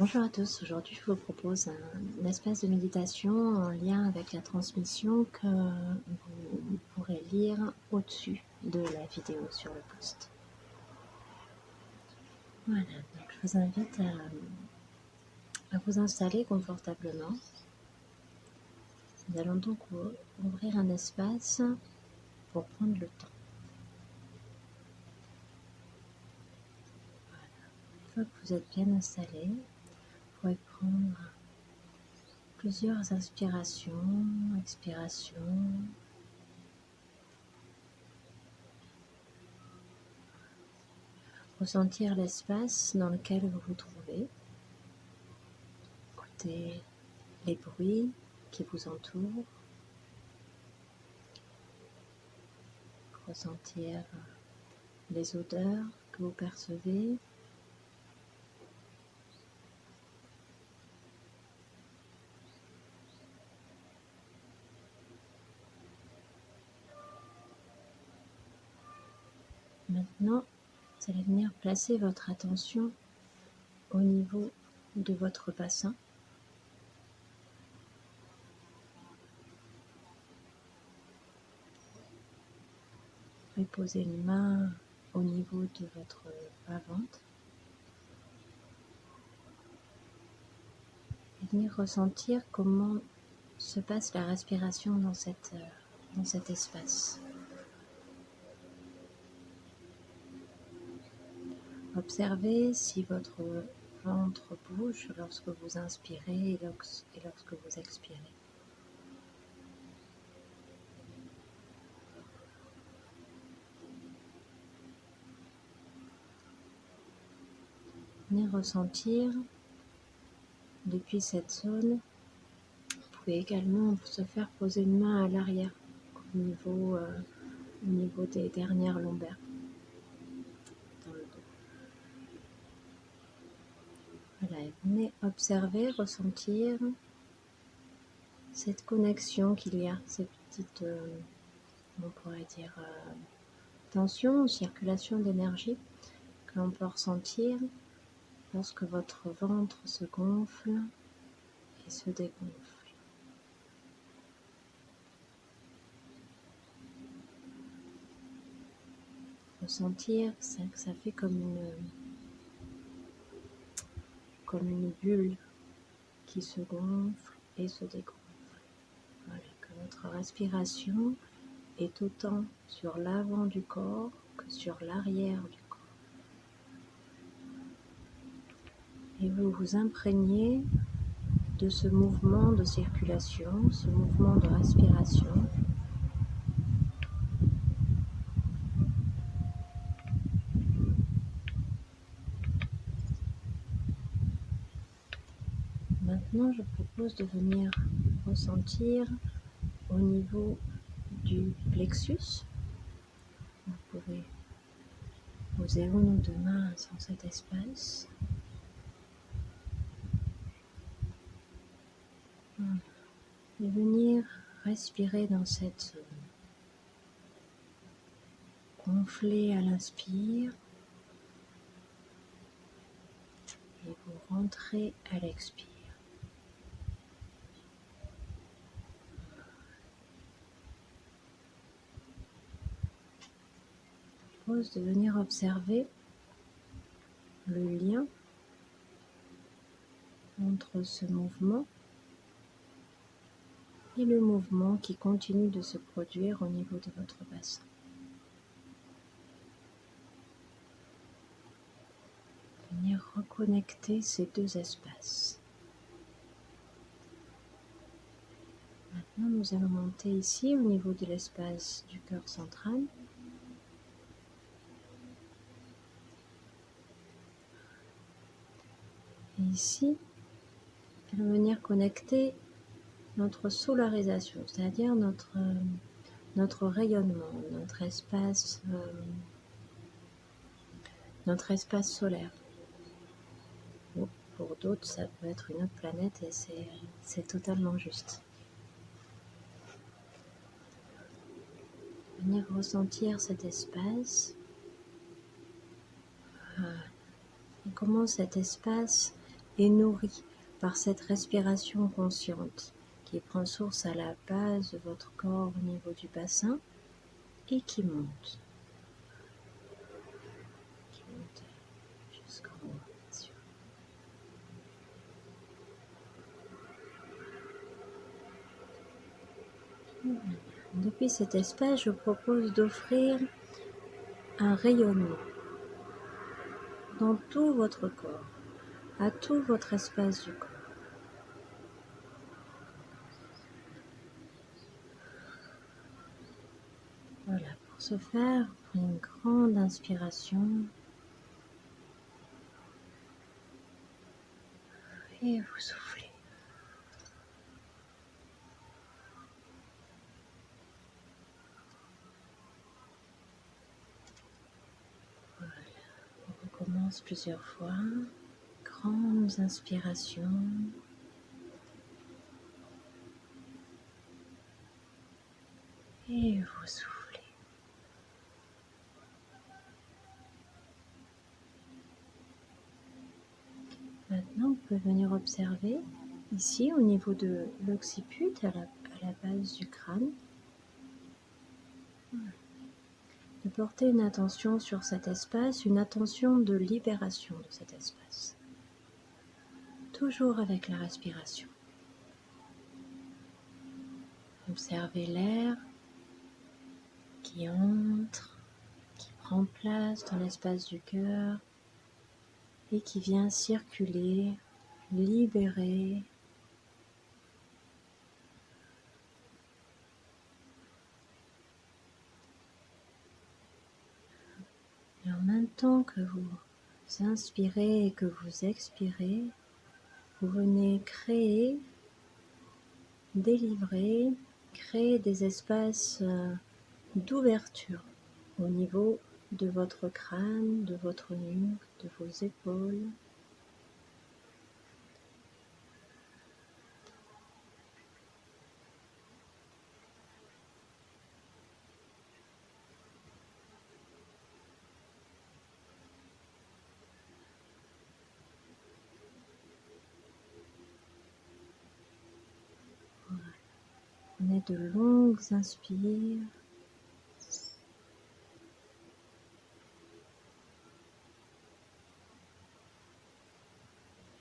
Bonjour à tous, aujourd'hui je vous propose un espace de méditation en lien avec la transmission que vous pourrez lire au-dessus de la vidéo sur le post. Voilà, donc je vous invite à vous installer confortablement. Nous allons donc ouvrir un espace pour prendre le temps. Une fois que vous êtes bien installé, vous pourrez prendre plusieurs inspirations, expirations. Ressentir l'espace dans lequel vous vous trouvez. Écoutez les bruits qui vous entourent. Ressentir les odeurs que vous percevez. Maintenant, vous allez venir placer votre attention au niveau de votre bassin. Vous pouvez poser une main au niveau de votre bas-ventre et venir ressentir comment se passe la respiration dans cet espace. Observez si votre ventre bouge lorsque vous inspirez et lorsque vous expirez. Venez ressentir depuis cette zone. Vous pouvez également se faire poser une main à l'arrière au niveau des dernières lombaires dans le dos. Voilà, et venez observer, ressentir cette connexion qu'il y a, ces petites, on pourrait dire, tensions, circulation d'énergie que l'on peut ressentir lorsque votre ventre se gonfle et se dégonfle. Ressentir que ça fait comme une bulle qui se gonfle et se dégonfle. Voilà, que votre respiration est autant sur l'avant du corps que sur l'arrière du corps. Et vous vous imprégnez de ce mouvement de circulation, ce mouvement de respiration. Maintenant, je propose de venir ressentir au niveau du plexus. Vous pouvez poser une ou deux mains sur cet espace. Et venir respirer dans cette zone. Gonfler à l'inspire et vous rentrez à l'expire. Je propose de venir observer le lien entre ce mouvement et le mouvement qui continue de se produire au niveau de votre bassin. Venir reconnecter ces deux espaces. Maintenant, nous allons monter ici au niveau de l'espace du cœur central. Et ici, nous allons venir connecter notre solarisation, c'est-à-dire notre rayonnement, notre espace solaire. Pour d'autres, ça peut être une autre planète et c'est totalement juste. Venir ressentir cet espace et comment cet espace est nourri par cette respiration consciente qui prend source à la base de votre corps au niveau du bassin et qui monte jusqu'en haut, bien sûr. Depuis cet espace, je propose d'offrir un rayonnement dans tout votre corps, à tout votre espace du corps. Voilà, pour ce faire, prenez une grande inspiration et vous soufflez. Voilà, on recommence plusieurs fois. Grandes inspirations. Et vous soufflez. Maintenant, vous pouvez venir observer ici au niveau de l'occiput, à la base du crâne, de porter une attention sur cet espace, une attention de libération de cet espace. Toujours avec la respiration. Observez l'air qui entre, qui prend place dans l'espace du cœur et qui vient circuler, libérer. Et en même temps que vous inspirez et que vous expirez, vous venez créer, délivrer, créer des espaces d'ouverture au niveau de votre crâne, de votre nuque, de vos épaules. Prenez de longues inspires.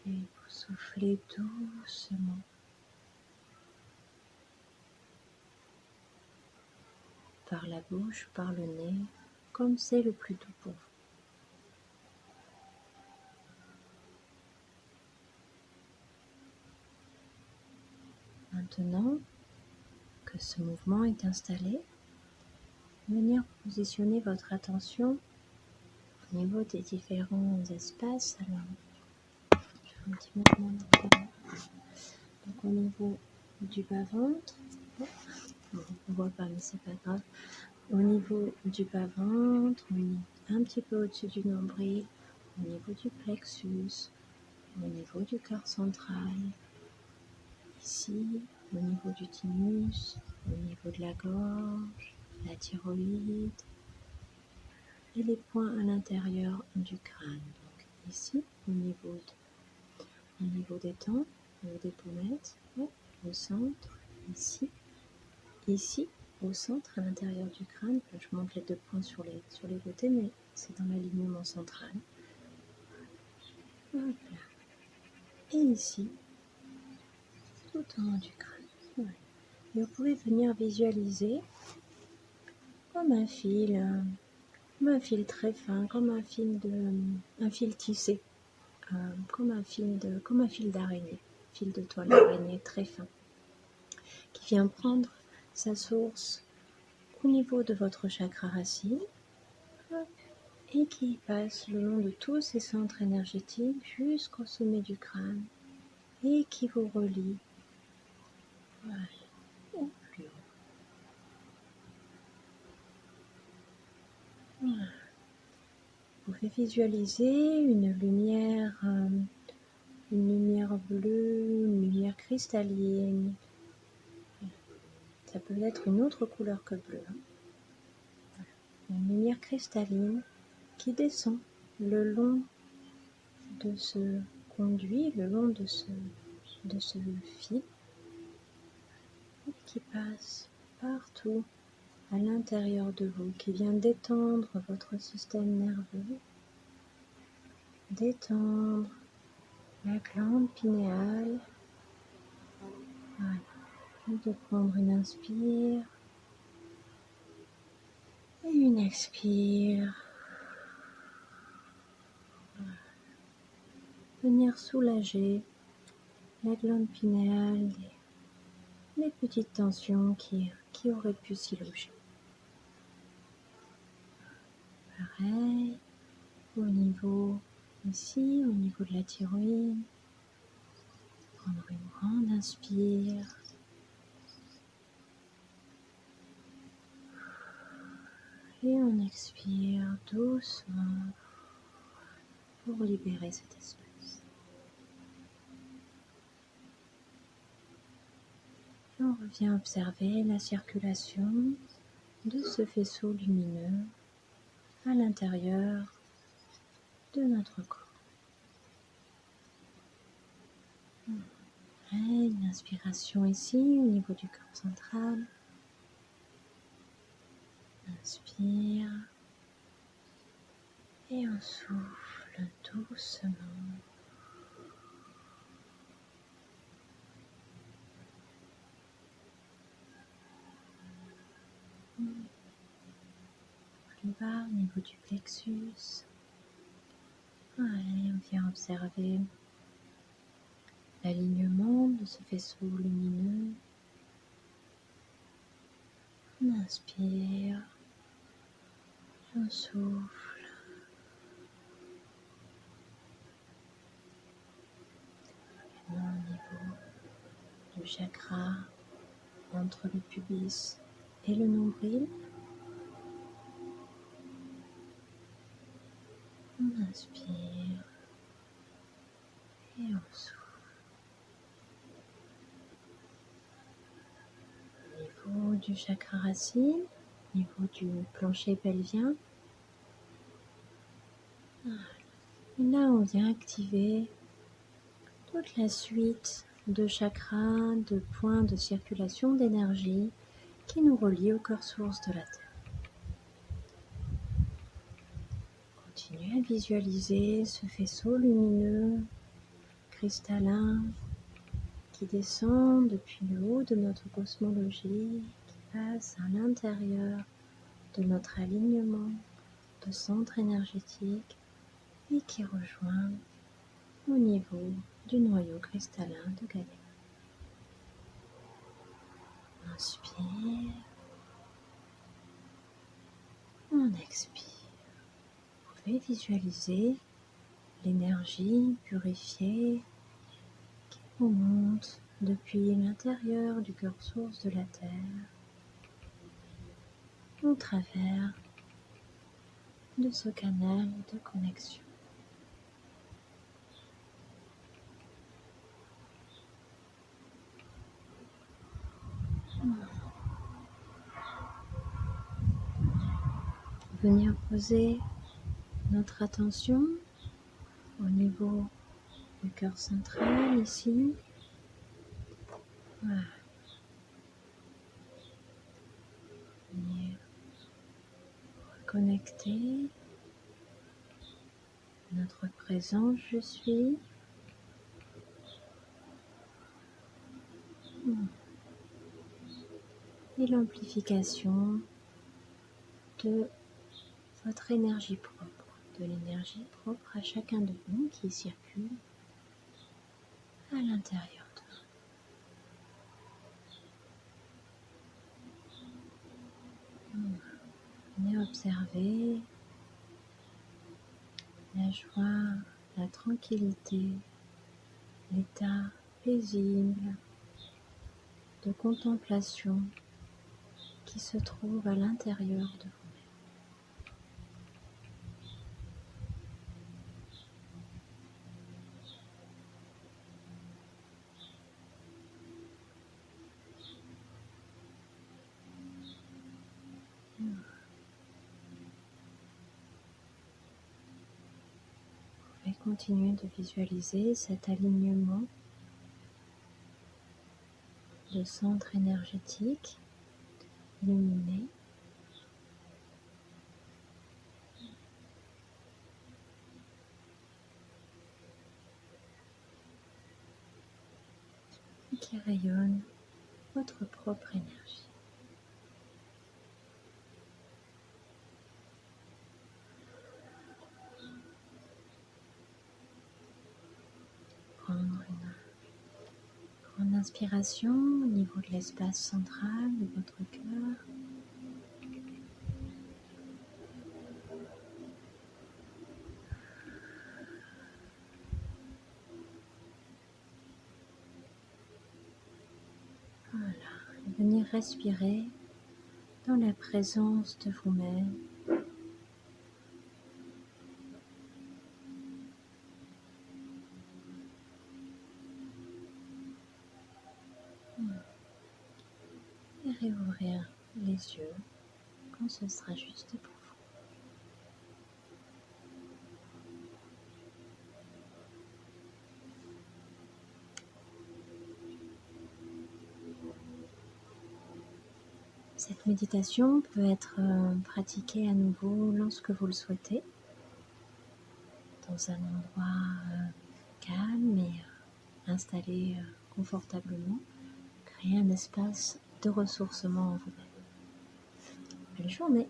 Et vous soufflez doucement. Par la bouche, par le nez, comme c'est le plus doux pour vous. Maintenant que ce mouvement est installé, venir positionner votre attention au niveau des différents espaces. Alors, je fais un petit mouvement différent. Donc au niveau du bas-ventre, on ne voit pas mais c'est pas grave. Au niveau du bas-ventre, un petit peu au-dessus du nombril, au niveau du plexus, au niveau du cœur central, ici, au niveau du thymus, au niveau de la gorge, la thyroïde et les points à l'intérieur du crâne. Donc ici, au niveau des tempes, au niveau des pommettes, au centre, ici, au centre, à l'intérieur du crâne. Je monte les deux points sur les côtés, mais c'est dans l'alignement central. Voilà. Et ici, tout en haut du crâne. Voilà. Et vous pouvez venir visualiser comme un fil très fin, comme un fil tissé, comme un fil d'araignée, fil de toile d'araignée très fin, qui vient prendre sa source au niveau de votre chakra racine et qui passe le long de tous ces centres énergétiques jusqu'au sommet du crâne et qui vous relie au plus haut. Voilà. Vous pouvez visualiser une lumière bleue, une lumière cristalline. Ça peut être une autre couleur que bleu. Une lumière cristalline qui descend le long de ce conduit le long de ce fil qui passe partout à l'intérieur de vous, qui vient détendre votre système nerveux, détendre la glande pinéale. Voilà. De prendre une inspire et une expire. Voilà. Venir soulager la glande pinéale, les petites tensions qui auraient pu s'y loger. Pareil, au niveau ici, au niveau de la thyroïde, prendre une grande inspire. Et on expire doucement pour libérer cet espace. Et on revient observer la circulation de ce faisceau lumineux à l'intérieur de notre corps. Une inspiration ici au niveau du cœur central. Inspire et on souffle doucement. Plus bas au niveau du plexus. Allez, on vient observer l'alignement de ce faisceau lumineux. On inspire, on souffle. Maintenant au niveau du chakra entre le pubis et le nombril. On inspire et on souffle. Au niveau du chakra racine, au niveau du plancher pelvien. Et là, on vient activer toute la suite de chakras, de points de circulation d'énergie qui nous relient au cœur source de la Terre. Continuez à visualiser ce faisceau lumineux, cristallin, qui descend depuis le haut de notre cosmologie, qui passe à l'intérieur de notre alignement de centre énergétique et qui rejoint au niveau du noyau cristallin de Gaïa. Inspire, on expire. Vous pouvez visualiser l'énergie purifiée qui remonte depuis l'intérieur du cœur source de la Terre au travers de ce canal de connexion. Venir poser notre attention au niveau du cœur central ici. Voilà. Venir reconnecter notre présence je suis. Et l'amplification de votre énergie propre, de l'énergie propre à chacun de nous qui circule à l'intérieur de nous. Venez observer la joie, la tranquillité, l'état paisible de contemplation qui se trouve à l'intérieur de vous. continuez de visualiser cet alignement de centre énergétique illuminé qui rayonne votre propre énergie. Prendre une grande inspiration au niveau de l'espace central de votre cœur. Voilà, et venir respirer dans la présence de vous-même. Et réouvrir les yeux quand ce sera juste pour vous. Cette méditation peut être pratiquée à nouveau lorsque vous le souhaitez, dans un endroit calme et installé confortablement. Créer un espace de ressourcement en vous-même. Belle journée!